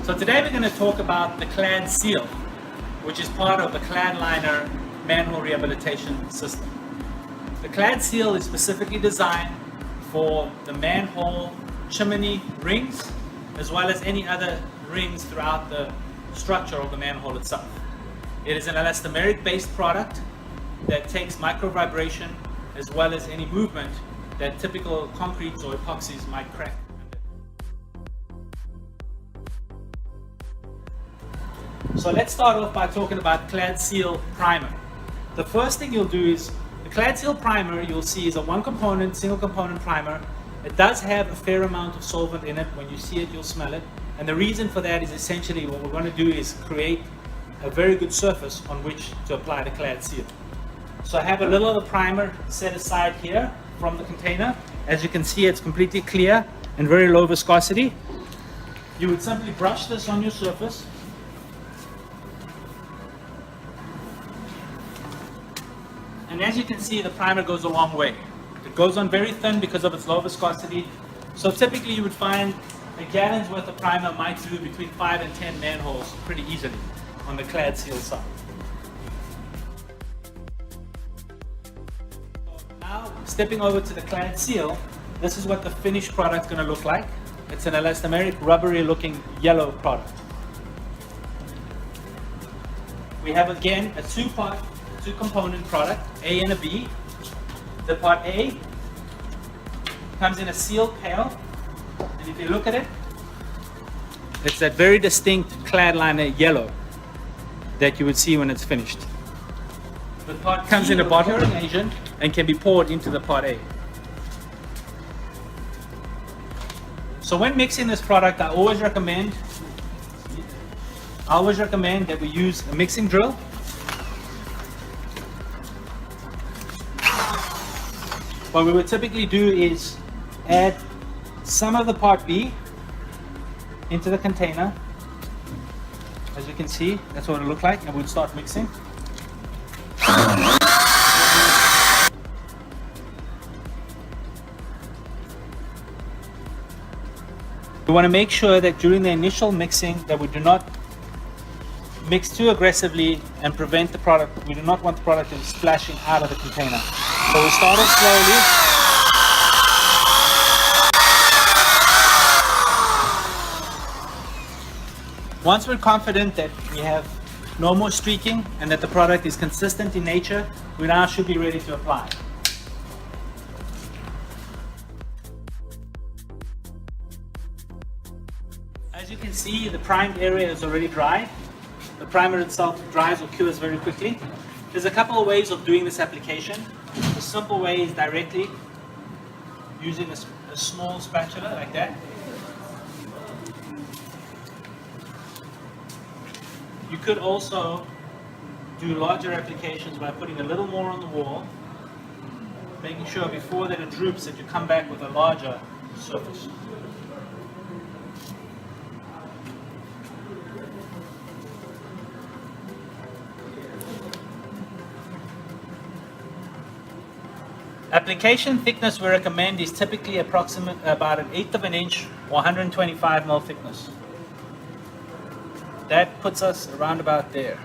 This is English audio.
So today we're going to talk about the CLADSEAL, which is part of the CladLiner manhole rehabilitation system. The CLADSEAL is specifically designed for the manhole chimney rings, as well as any other rings throughout the structure of the manhole itself. It is an elastomeric based product that takes micro vibration as well as any movement that typical concretes or epoxies might crack. So let's start off by talking about CLADSEAL primer. The first thing you'll do is the CLADSEAL primer you'll see is a one component, single component primer. It does have a fair amount of solvent in it. When you see it, you'll smell it. And the reason for that is essentially what we're going to do is create a very good surface on which to apply the CLADSEAL. So I have a little of the primer set aside here from the container. As you can see, it's completely clear and very low viscosity. You would simply brush this on your surface. And as you can see, the primer goes a long way. It goes on very thin because of its low viscosity. So typically you would find a gallon's worth of primer might do between 5 and 10 manholes pretty easily on the CLADSEAL side. Now, stepping over to the CLADSEAL, this is what the finished product is going to look like. It's an elastomeric, rubbery looking yellow product. We have again a two component product, A and a B. The part A comes in a sealed pail, and if you look at it, it's that very distinct CladLiner yellow that you would see when it's finished. The part comes in a bottle curing agent and can be poured into the part A. So when mixing this product, I always recommend that we use a mixing drill. What we would typically do is add some of the part B into the container. As you can see, that's what it looks like, and we'll start mixing. We want to make sure that during the initial mixing that we do not mix too aggressively and prevent the product. We do not want the product to be splashing out of the container. So we start off slowly. Once we're confident that we have no more streaking and that the product is consistent in nature, we now should be ready to apply. As you can see, the primed area is already dry. The primer itself dries or cures very quickly. There's a couple of ways of doing this application. The simple way is directly using a small spatula like that. You could also do larger applications by putting a little more on the wall, making sure before that it droops that you come back with a larger surface. Application thickness we recommend is typically approximate about 1/8 of an inch or 125 ml thickness. That puts us around about there.